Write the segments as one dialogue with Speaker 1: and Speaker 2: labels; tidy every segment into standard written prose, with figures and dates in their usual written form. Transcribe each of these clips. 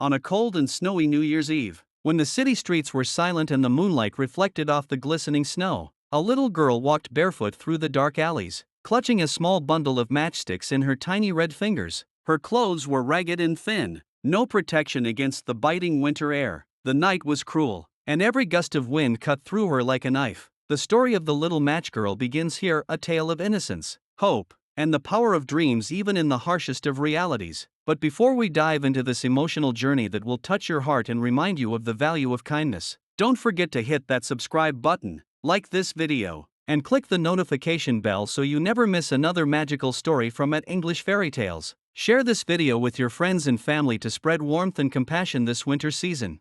Speaker 1: on a cold and snowy New Year's Eve. When the city streets were silent and the moonlight reflected off the glistening snow, a little girl walked barefoot through the dark alleys, clutching a small bundle of matchsticks in her tiny red fingers. Her clothes were ragged and thin, no protection against the biting winter air. The night was cruel, and every gust of wind cut through her like a knife. The story of the little match girl begins here, a tale of innocence, hope, and the power of dreams even in the harshest of realities. But before we dive into this emotional journey that will touch your heart and remind you of the value of kindness, don't forget to hit that subscribe button, like this video, and click the notification bell so you never miss another magical story from English Fairy Tales. Share this video with your friends and family to spread warmth and compassion this winter season.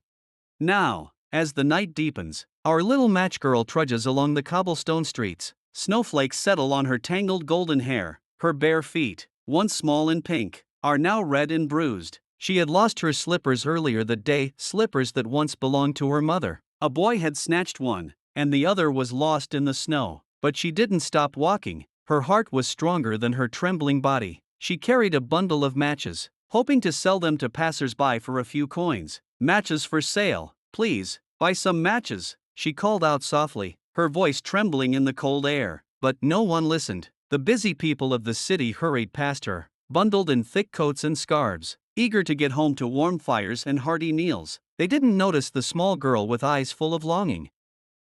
Speaker 1: Now, as the night deepens, our little match girl trudges along the cobblestone streets. Snowflakes settle on her tangled golden hair. Her bare feet, once small and pink, are now red and bruised. She had lost her slippers earlier that day, slippers that once belonged to her mother. A boy had snatched one, and the other was lost in the snow. But she didn't stop walking. Her heart was stronger than her trembling body. She carried a bundle of matches, hoping to sell them to passers-by for a few coins. "Matches for sale, please, buy some matches," she called out softly, her voice trembling in the cold air. But no one listened. The busy people of the city hurried past her, bundled in thick coats and scarves, eager to get home to warm fires and hearty meals. They didn't notice the small girl with eyes full of longing.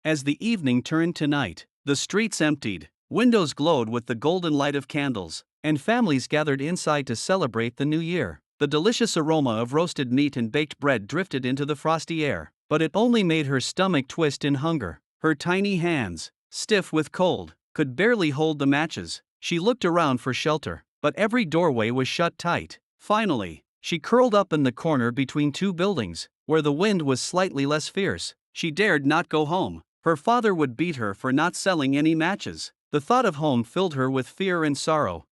Speaker 1: As the evening turned to night, the streets emptied, windows glowed with the golden light of candles, and families gathered inside to celebrate the new year. The delicious aroma of roasted meat and baked bread drifted into the frosty air, but it only made her stomach twist in hunger. Her tiny hands, stiff with cold, could barely hold the matches. She looked around for shelter, but every doorway was shut tight. Finally, she curled up in the corner between two buildings, where the wind was slightly less fierce. She dared not go home. Her father would beat her for not selling any matches. The thought of home filled her with fear and sorrow.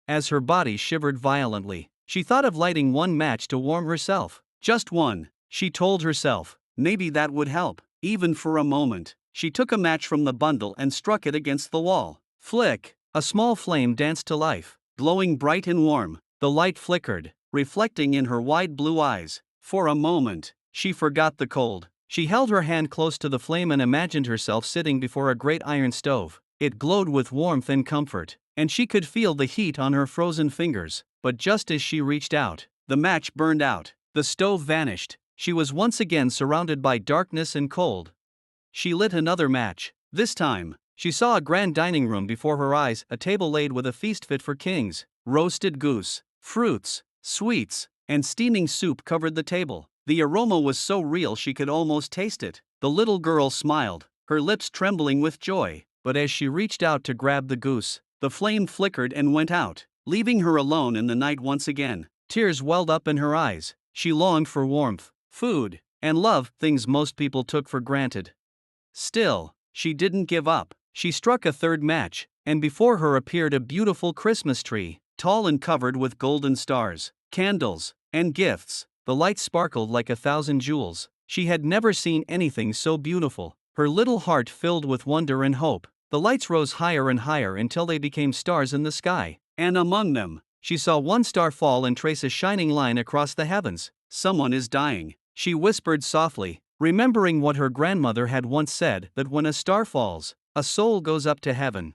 Speaker 1: As her body shivered violently, she thought of lighting one match to warm herself. Just one, she told herself. Maybe that would help. Even for a moment, she took a match from the bundle and struck it against the wall. Flick! A small flame danced to life, glowing bright and warm. The light flickered, reflecting in her wide blue eyes. For a moment, she forgot the cold. She held her hand close to the flame and imagined herself sitting before a great iron stove. It glowed with warmth and comfort, and she could feel the heat on her frozen fingers. But just as she reached out, the match burned out. The stove vanished. She was once again surrounded by darkness and cold. She lit another match. This time, she saw a grand dining room before her eyes, a table laid with a feast fit for kings. Roasted goose, fruits, sweets, and steaming soup covered the table. The aroma was so real she could almost taste it. The little girl smiled, her lips trembling with joy. But as she reached out to grab the goose, the flame flickered and went out, leaving her alone in the night once again. Tears welled up in her eyes. She longed for warmth, food, and love, things most people took for granted. Still, she didn't give up. She struck a third match, and before her appeared a beautiful Christmas tree, tall and covered with golden stars, candles, and gifts. The light sparkled like 1,000 jewels. She had never seen anything so beautiful. Her little heart filled with wonder and hope. The lights rose higher and higher until they became stars in the sky, and among them, she saw one star fall and trace a shining line across the heavens. "Someone is dying," she whispered softly, remembering what her grandmother had once said, that when a star falls, a soul goes up to heaven.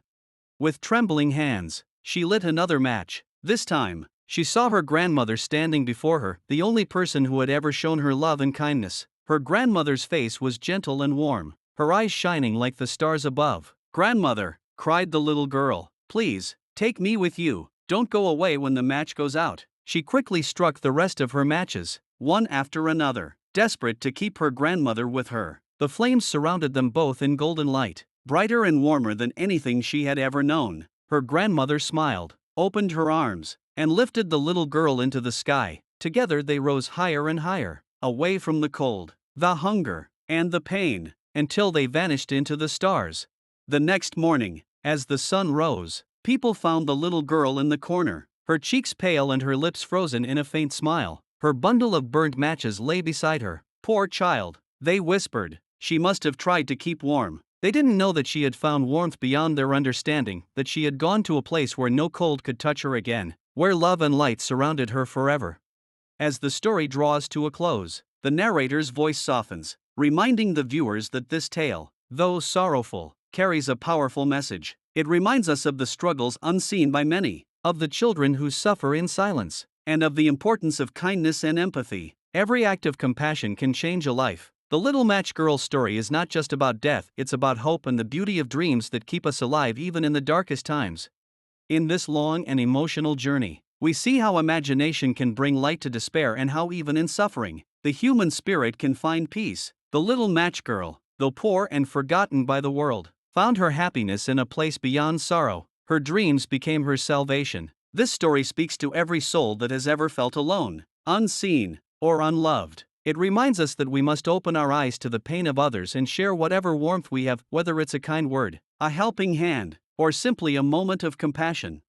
Speaker 1: With trembling hands, she lit another match. This time, she saw her grandmother standing before her, the only person who had ever shown her love and kindness. Her grandmother's face was gentle and warm, her eyes shining like the stars above. "Grandmother," cried the little girl, "please, take me with you. Don't go away when the match goes out." She quickly struck the rest of her matches, one after another, desperate to keep her grandmother with her. The flames surrounded them both in golden light, brighter and warmer than anything she had ever known. Her grandmother smiled, opened her arms, and lifted the little girl into the sky. Together they rose higher and higher, away from the cold, the hunger, and the pain, until they vanished into the stars. The next morning, as the sun rose, people found the little girl in the corner, her cheeks pale and her lips frozen in a faint smile. Her bundle of burnt matches lay beside her. "Poor child," they whispered. "She must have tried to keep warm." They didn't know that she had found warmth beyond their understanding, that she had gone to a place where no cold could touch her again, where love and light surrounded her forever. As the story draws to a close, the narrator's voice softens, reminding the viewers that this tale, though sorrowful, carries a powerful message. It reminds us of the struggles unseen by many, of the children who suffer in silence, and of the importance of kindness and empathy. Every act of compassion can change a life. The Little Match Girl's story is not just about death, it's about hope and the beauty of dreams that keep us alive even in the darkest times. In this long and emotional journey, we see how imagination can bring light to despair and how even in suffering, the human spirit can find peace. The Little Match Girl, though poor and forgotten by the world, found her happiness in a place beyond sorrow. Her dreams became her salvation. This story speaks to every soul that has ever felt alone, unseen, or unloved. It reminds us that we must open our eyes to the pain of others and share whatever warmth we have, whether it's a kind word, a helping hand, or simply a moment of compassion.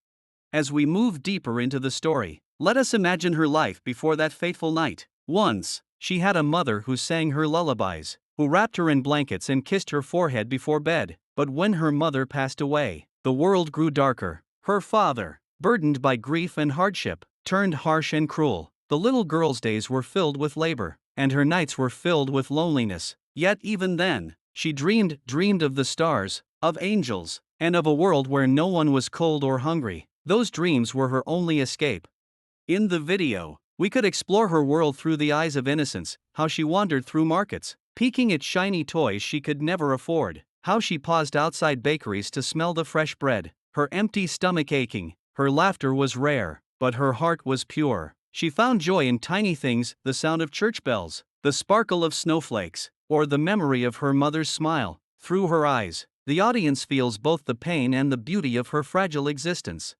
Speaker 1: As we move deeper into the story, let us imagine her life before that fateful night. Once, she had a mother who sang her lullabies, who wrapped her in blankets and kissed her forehead before bed. But when her mother passed away, the world grew darker. Her father, burdened by grief and hardship, turned harsh and cruel. The little girl's days were filled with labor, and her nights were filled with loneliness. Yet even then, she dreamed of the stars, of angels, and of a world where no one was cold or hungry. Those dreams were her only escape. In the video, we could explore her world through the eyes of innocence, how she wandered through markets, peeking at shiny toys she could never afford, how she paused outside bakeries to smell the fresh bread, her empty stomach aching. Her laughter was rare, but her heart was pure. She found joy in tiny things, the sound of church bells, the sparkle of snowflakes, or the memory of her mother's smile. Through her eyes, the audience feels both the pain and the beauty of her fragile existence.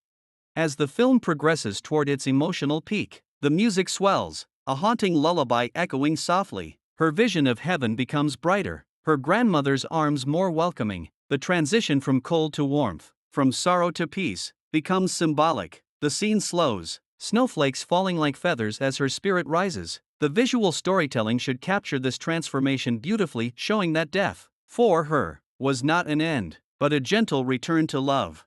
Speaker 1: As the film progresses toward its emotional peak, the music swells, a haunting lullaby echoing softly. Her vision of heaven becomes brighter, her grandmother's arms more welcoming. The transition from cold to warmth, from sorrow to peace, becomes symbolic. The scene slows, snowflakes falling like feathers as her spirit rises. The visual storytelling should capture this transformation beautifully, showing that death, for her, was not an end, but a gentle return to love.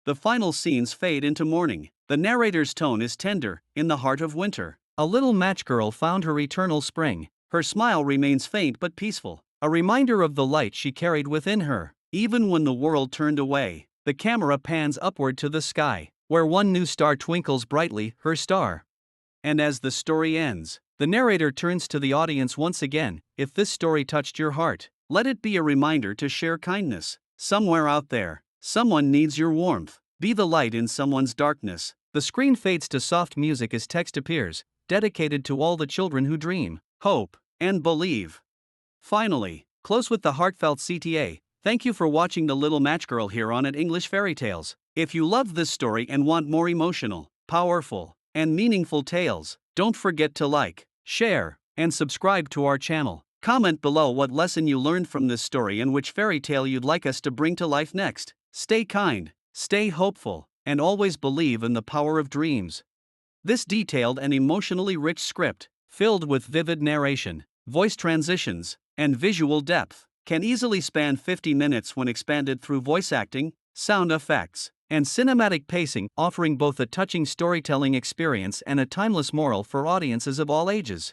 Speaker 1: The final scenes fade into morning. The narrator's tone is tender, in the heart of winter. A little match girl found her eternal spring. Her smile remains faint but peaceful, a reminder of the light she carried within her. Even when the world turned away, the camera pans upward to the sky, where one new star twinkles brightly, her star. And as the story ends, the narrator turns to the audience once again. If this story touched your heart, let it be a reminder to share kindness. Somewhere out there, someone needs your warmth. Be the light in someone's darkness. The screen fades to soft music as text appears, dedicated to all the children who dream, hope, and believe. Finally, close with the heartfelt CTA. Thank you for watching The Little Match Girl here on At English Fairy Tales. If you loved this story and want more emotional, powerful, and meaningful tales, don't forget to like, share, and subscribe to our channel. Comment below what lesson you learned from this story and which fairy tale you'd like us to bring to life next. Stay kind, stay hopeful, and always believe in the power of dreams. This detailed and emotionally rich script, filled with vivid narration, voice transitions, and visual depth, can easily span 50 minutes when expanded through voice acting, sound effects, and cinematic pacing, offering both a touching storytelling experience and a timeless moral for audiences of all ages.